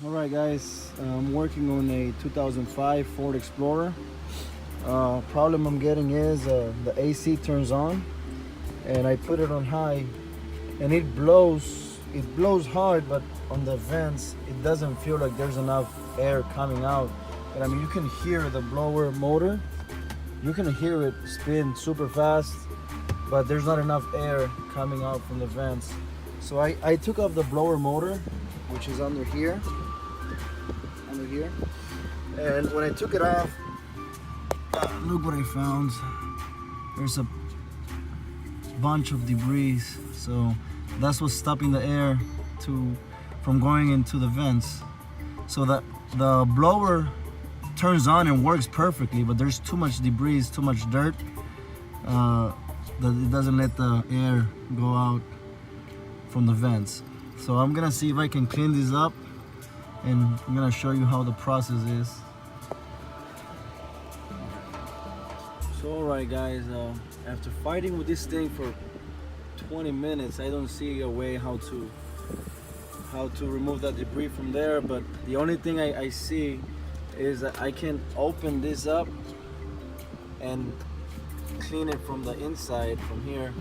Alright guys, I'm working on a 2005 Ford Explorer. Problem I'm getting is the AC turns on and I put it on high and it blows hard, but on the vents it doesn't feel like there's enough air coming out. And I mean, you can hear the blower motor, you can hear it spin super fast, but there's not enough air coming out from the vents. So I took off the blower motor, which is under here, and when I took it off, look what I found. There's a bunch of debris, so that's what's stopping the air from going into the vents. So that the blower turns on and works perfectly, but there's too much debris, too much dirt, that it doesn't let the air go out from the vents. So I'm gonna see if I can clean this up, and I'm gonna show you how the process is. So alright guys, after fighting with this thing for 20 minutes, I don't see a way how to remove that debris from there, but the only thing I see is that I can open this up and clean it from the inside from here,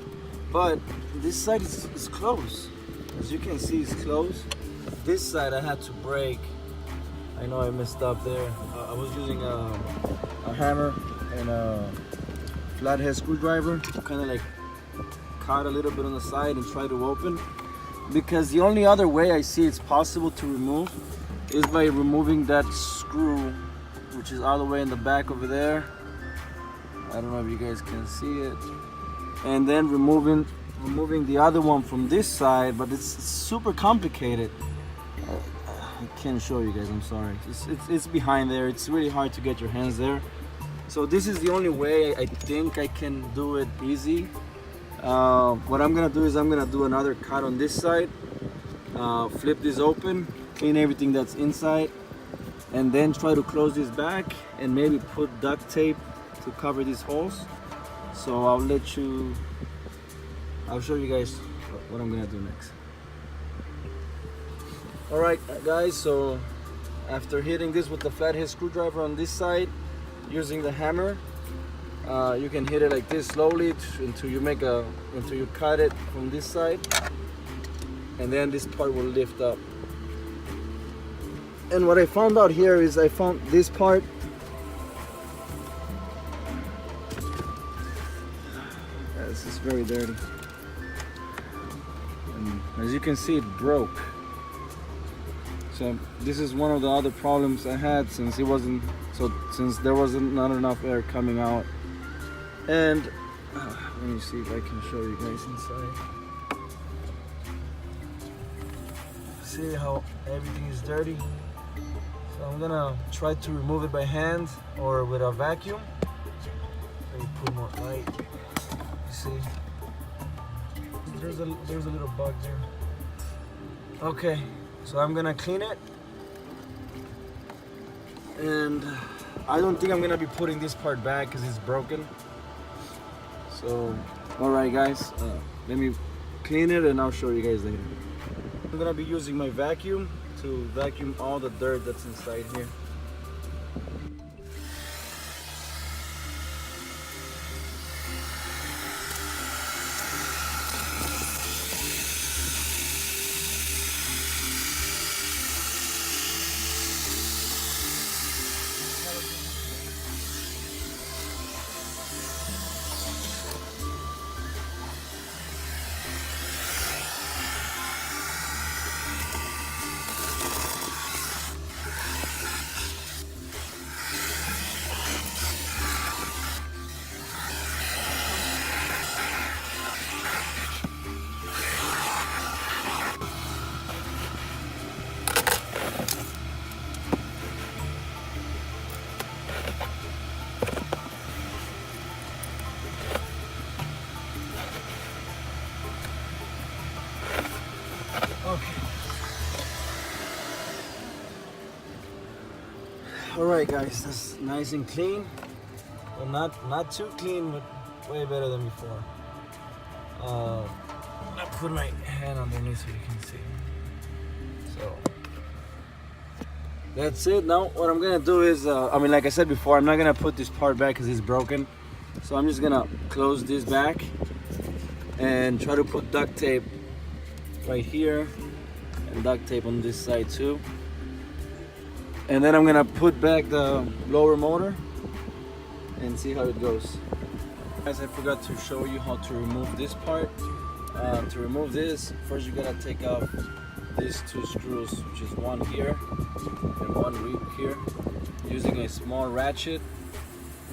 but this side is closed. As you can see, it's closed. This side I had to break. I know I messed up there. I was using a hammer and a flathead screwdriver to kind of like cut a little bit on the side and try to open, because the only other way I see it's possible to remove is by removing that screw, which is all the way in the back over there. I don't know if you guys can see it. And then removing the other one from this side, but it's super complicated. I can't show you guys, I'm sorry. It's behind there. It's really hard to get your hands there. So this is the only way I think I can do it easy. What I'm gonna do is I'm gonna do another cut on this side, flip this open, clean everything that's inside, and then try to close this back and maybe put duct tape to cover these holes. So I'll show you guys what I'm gonna do next. Alright guys, so after hitting this with the flathead screwdriver on this side, using the hammer, you can hit it like this slowly until you cut it from this side, and then this part will lift up. And what I found out here is I found this part. This is very dirty. And as you can see, it broke. So this is one of the other problems I had, since there wasn't not enough air coming out. And let me see if I can show you guys inside. See how everything is dirty? So I'm gonna try to remove it by hand or with a vacuum. Let me put more light. You see? There's a little bug there. Okay, so I'm gonna clean it, and I don't think I'm gonna be putting this part back because it's broken. So, alright guys, let me clean it and I'll show you guys later. I'm gonna be using my vacuum to vacuum all the dirt that's inside here. Okay. Alright guys, that's nice and clean. Well, not too clean, but way better than before. I put my hand underneath so you can see. So That's it. Now what I'm gonna do is, I mean, like I said before, I'm not gonna put this part back because it's broken. So I'm just gonna close this back and try to put duct tape right here and duct tape on this side too. And then I'm gonna put back the blower motor and see how it goes. Guys, I forgot to show you how to remove this part. To remove this, first you gotta take off these two screws, which is one here and one here, using a small ratchet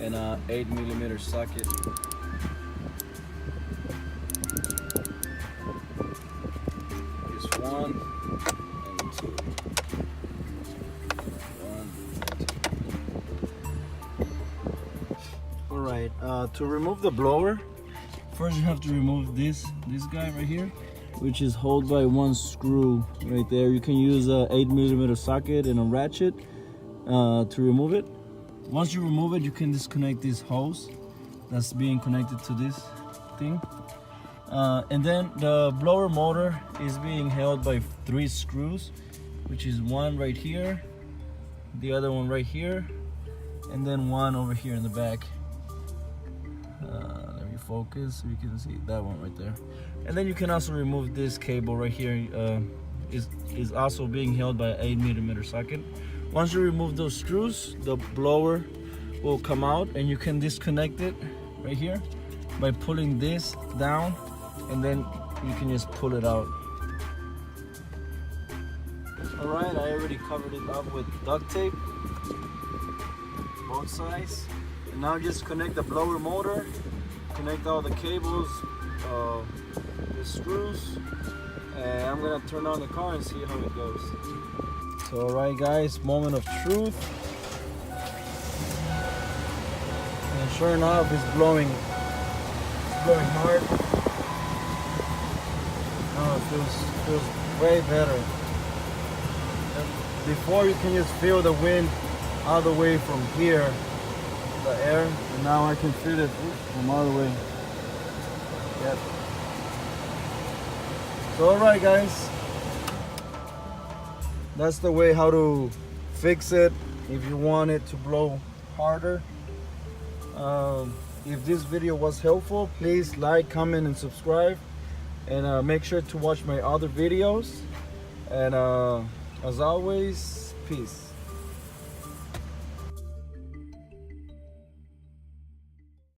and a 8mm socket. Just one and two. One and two. Alright, to remove the blower, first you have to remove this guy right here, which is held by one screw right there. You can use a 8mm socket and a ratchet to remove it. Once you remove it, you can disconnect this hose that's being connected to this thing. And then the blower motor is being held by 3 screws, which is one right here, the other one right here, and then one over here in the back. Let me focus so you can see that one right there. And then you can also remove this cable right here. Is also being held by an 8mm socket. Once you remove those screws, the blower will come out and you can disconnect it right here by pulling this down, and then you can just pull it out. Alright, I already covered it up with duct tape, both sides. And now just connect the blower motor, connect all the cables, the screws, and I'm gonna turn on the car and see how it goes. So alright guys, moment of truth. And sure enough, it's blowing hard. Oh, it feels way better. And before you can just feel the wind all the way from here, the air, and now I can feel it from all the way. Yep. So alright guys, that's the way how to fix it if you want it to blow harder. If this video was helpful, please like, comment, and subscribe, and make sure to watch my other videos. And as always, peace.